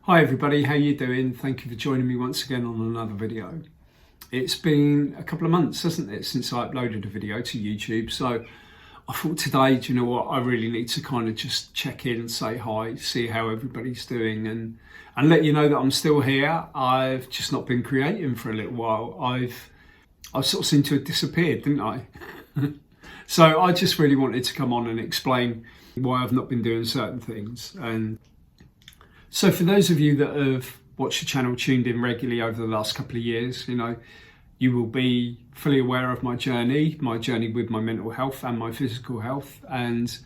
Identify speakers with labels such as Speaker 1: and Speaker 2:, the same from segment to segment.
Speaker 1: Hi everybody, how you doing? Thank you for joining me once again on another video. It's been a couple of months, hasn't it, since I uploaded a video to YouTube, so I thought today, do you know what, I really need to kind of just check in and say hi, see how everybody's doing and let you know that I'm still here. I've just not been creating for a little while. I've sort of seemed to have disappeared, didn't I? So I just really wanted to come on and explain why I've not been doing certain things. And so for those of you that have watched the channel, tuned in regularly over the last couple of years, you will be fully aware of my journey with my mental health and my physical health. And,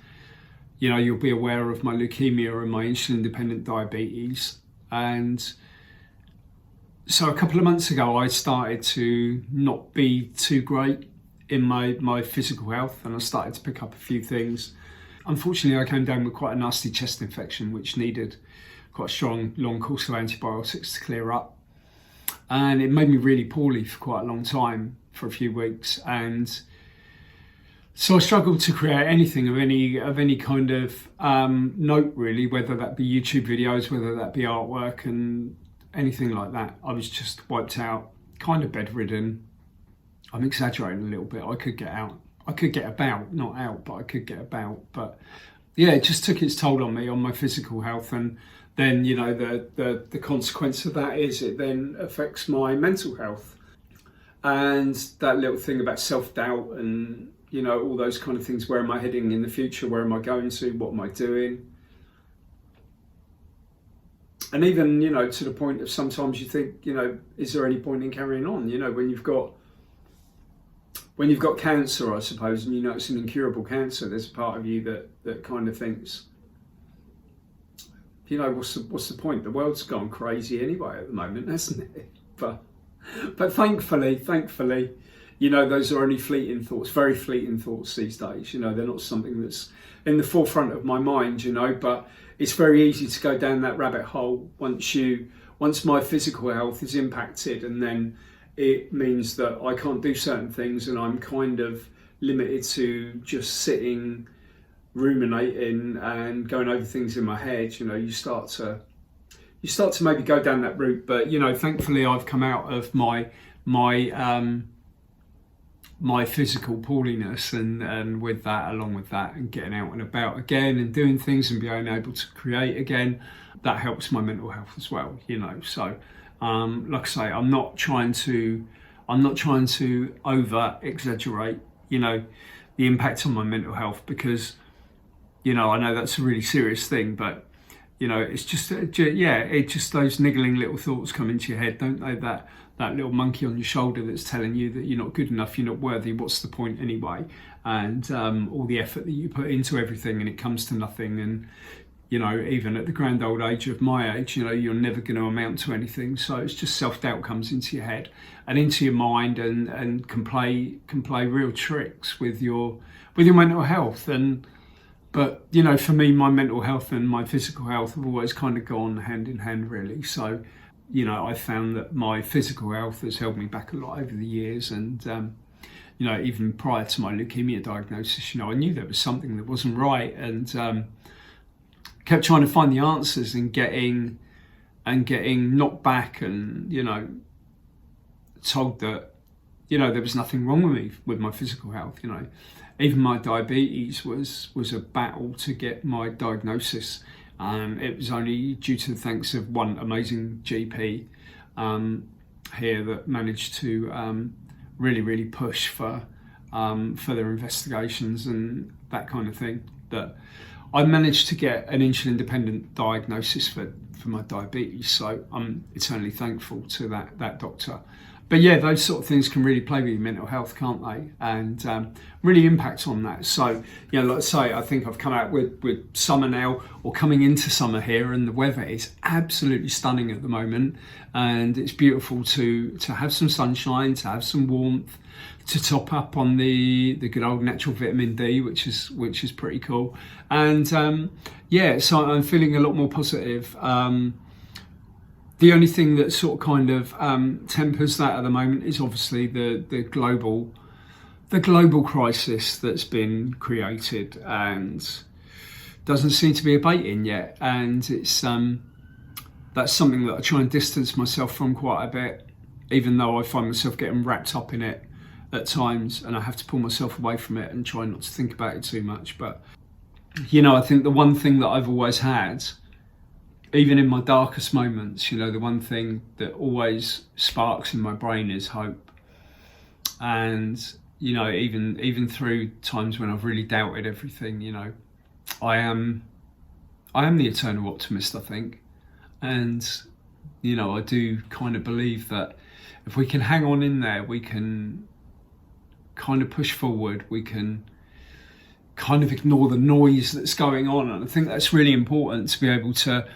Speaker 1: you'll be aware of my leukemia and my insulin-dependent diabetes. And so a couple of months ago, I started to not be too great in my physical health, and I started to pick up a few things. Unfortunately, I came down with quite a nasty chest infection, which needed quite a strong, long course of antibiotics to clear up. And it made me really poorly for quite a long time, for a few weeks. And so I struggled to create anything of any kind of note, really, whether that be YouTube videos, whether that be artwork and anything like that. I was just wiped out, kind of bedridden. I'm exaggerating a little bit. I could get out. I could get about, not out, but I could get about. But yeah, it just took its toll on me, on my physical health. And then, the consequence of that is it then affects my mental health. And that little thing about self-doubt and, all those kind of things. Where am I heading in the future? Where am I going to? What am I doing? And even, to the point of sometimes you think, is there any point in carrying on? When you've got cancer, I suppose, and it's an incurable cancer, there's a part of you that kind of thinks, what's the point? The world's gone crazy anyway at the moment, hasn't it? But thankfully, those are only fleeting thoughts, very fleeting thoughts these days. They're not something that's in the forefront of my mind, but it's very easy to go down that rabbit hole once my physical health is impacted, and then it means that I can't do certain things and I'm kind of limited to just sitting, ruminating and going over things in my head. You start to maybe go down that route. But thankfully I've come out of my physical poorliness, and along with that and getting out and about again and doing things and being able to create again, that helps my mental health as well. So like I say, I'm not trying to over exaggerate the impact on my mental health, because I know that's a really serious thing, but it's just those niggling little thoughts come into your head, don't they? That little monkey on your shoulder that's telling you that you're not good enough, you're not worthy, what's the point anyway? And all the effort that you put into everything, and it comes to nothing. And even at the grand old age of my age, you're never going to amount to anything. So it's just self-doubt comes into your head and into your mind, and can play real tricks with your mental health. But for me, my mental health and my physical health have always kind of gone hand in hand, really. So I found that my physical health has held me back a lot over the years. And even prior to my leukemia diagnosis, I knew there was something that wasn't right, and kept trying to find the answers and getting knocked back, and told that there was nothing wrong with me with my physical health. Even my diabetes was a battle to get my diagnosis. It was only due to the thanks of one amazing GP here that managed to really push for their investigations and that kind of thing, that I managed to get an insulin-dependent diagnosis for my diabetes. So I'm eternally thankful to that doctor. But yeah, those sort of things can really play with your mental health, can't they? And really impact on that. So, like I say, I think I've come out with summer now, or coming into summer here, and the weather is absolutely stunning at the moment. And it's beautiful to have some sunshine, to have some warmth, to top up on the good old natural vitamin D, which is pretty cool. And so I'm feeling a lot more positive. The only thing that sort of kind of tempers that at the moment is obviously the global crisis that's been created and doesn't seem to be abating yet. And it's that's something that I try and distance myself from quite a bit, even though I find myself getting wrapped up in it at times, and I have to pull myself away from it and try not to think about it too much. But, I think the one thing that I've always had, even in my darkest moments, the one thing that always sparks in my brain is hope. And, even through times when I've really doubted everything, I am the eternal optimist, I think. And, I do kind of believe that if we can hang on in there, we can kind of push forward, we can kind of ignore the noise that's going on. And I think that's really important to be able to,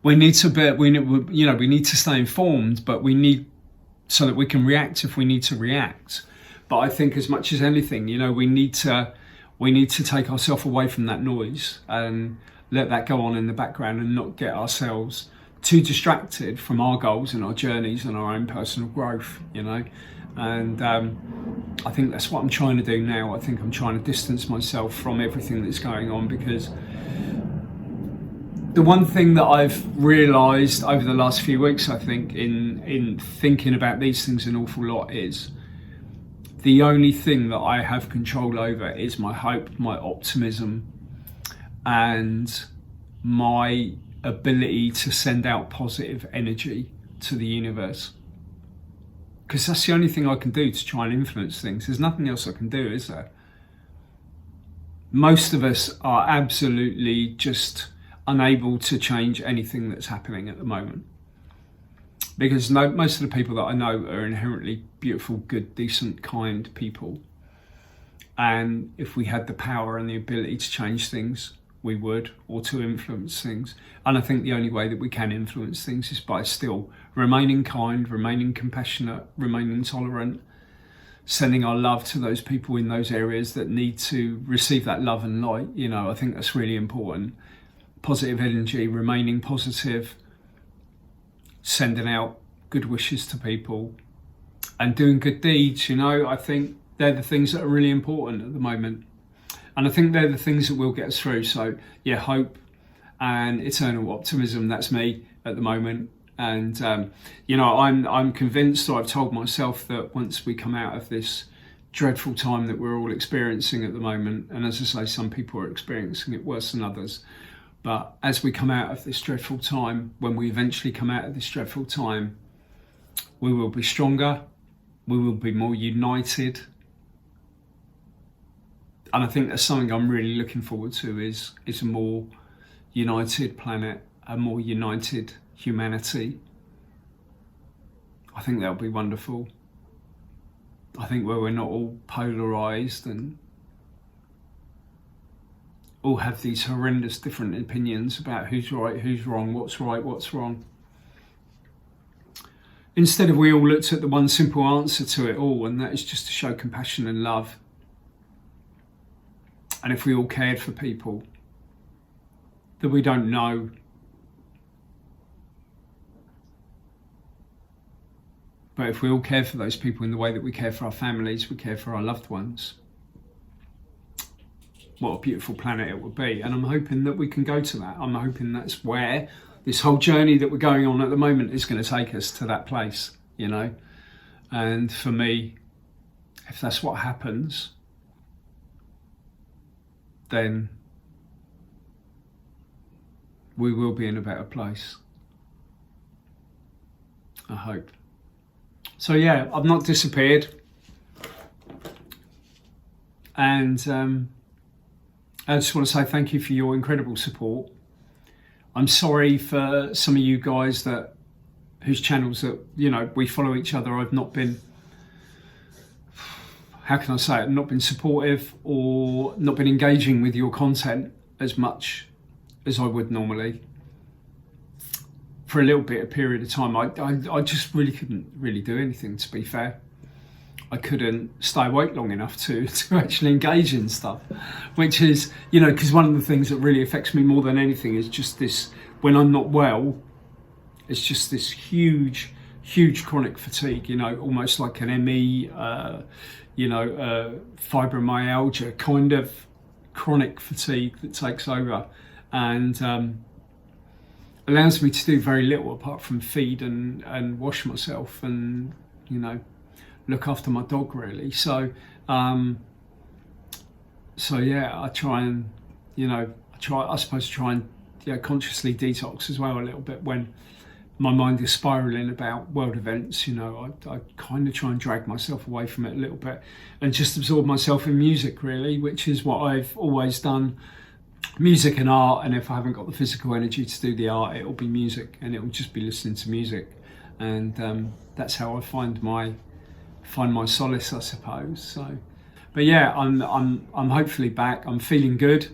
Speaker 1: we need to stay informed, but we need, so that we can react if we need to react. But I think as much as anything, we need to take ourselves away from that noise and let that go on in the background and not get ourselves too distracted from our goals and our journeys and our own personal growth, And I think that's what I'm trying to do now. I think I'm trying to distance myself from everything that's going on, because the one thing that I've realised over the last few weeks, I think, in thinking about these things an awful lot, is the only thing that I have control over is my hope, my optimism, and my ability to send out positive energy to the universe. Because that's the only thing I can do to try and influence things. There's nothing else I can do, is there? Most of us are absolutely just unable to change anything that's happening at the moment. Because most of the people that I know are inherently beautiful, good, decent, kind people. And if we had the power and the ability to change things, we would, or to influence things. And I think the only way that we can influence things is by still remaining kind, remaining compassionate, remaining tolerant, sending our love to those people in those areas that need to receive that love and light. I think that's really important. Positive energy, remaining positive, sending out good wishes to people, and doing good deeds. I think they're the things that are really important at the moment. And I think they're the things that will get us through. So yeah, hope and eternal optimism, that's me at the moment. And I'm convinced, or I've told myself, that once we come out of this dreadful time that we're all experiencing at the moment, and as I say, some people are experiencing it worse than others, but as we come out of this dreadful time, when we eventually come out of this dreadful time, we will be stronger, we will be more united. And I think that's something I'm really looking forward to, is a more united planet, a more united humanity. I think that'll be wonderful. I think where we're not all polarised and all have these horrendous different opinions about who's right, who's wrong, what's right, what's wrong. Instead of we all looked at the one simple answer to it all, and that is just to show compassion and love. And if we all cared for people that we don't know, but if we all care for those people in the way that we care for our families, we care for our loved ones, what a beautiful planet it would be. And I'm hoping that we can go to that. I'm hoping that's where this whole journey that we're going on at the moment is going to take us, to that place, And for me, if that's what happens, then we will be in a better place. I hope. So yeah, I've not disappeared. And I just want to say thank you for your incredible support. I'm sorry for some of you guys whose channels that, we follow each other. I've not been, how can I say it, not been supportive or not been engaging with your content as much as I would normally. For a little bit, a period of time, I just really couldn't really do anything, to be fair. I couldn't stay awake long enough to actually engage in stuff, which is, because one of the things that really affects me more than anything is just this, when I'm not well, it's just this huge chronic fatigue, almost like an ME, fibromyalgia kind of chronic fatigue that takes over. And allows me to do very little apart from feed and wash myself and, you know, look after my dog really. So yeah, I try and, you know, I suppose try and, yeah, consciously detox as well a little bit when my mind is spiraling about world events. You know, I kind of try and drag myself away from it a little bit and just absorb myself in music really, which is what I've always done. Music and art, and if I haven't got the physical energy to do the art, it'll be music, and it'll just be listening to music, and that's how I find my solace, I suppose. So, but yeah, I'm hopefully back. I'm feeling good,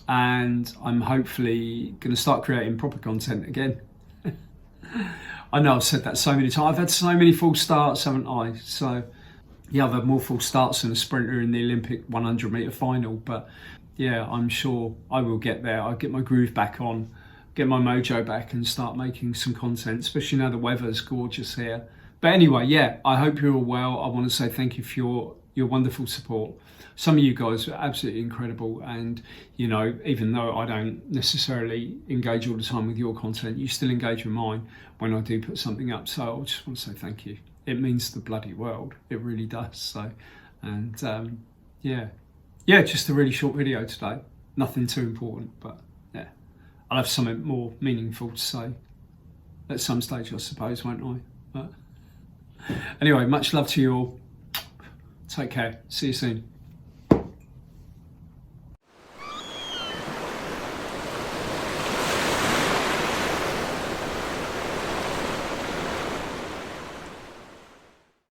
Speaker 1: and I'm hopefully going to start creating proper content again. I know I've said that so many times. I've had so many false starts, haven't I? So yeah, I've had more false starts than a sprinter in the Olympic 100 metre final, but yeah, I'm sure I will get there. I'll get my groove back on, get my mojo back and start making some content, especially now the weather's gorgeous here. But anyway, yeah, I hope you're all well. I want to say thank you for your wonderful support. Some of you guys are absolutely incredible, and you know, even though I don't necessarily engage all the time with your content, you still engage with mine when I do put something up. So I just want to say thank you. It means the bloody world. It really does. So, and yeah, just a really short video today. Nothing too important, but yeah, I'll have something more meaningful to say at some stage, I suppose, won't I? But anyway, much love to you all. Take care. See you soon.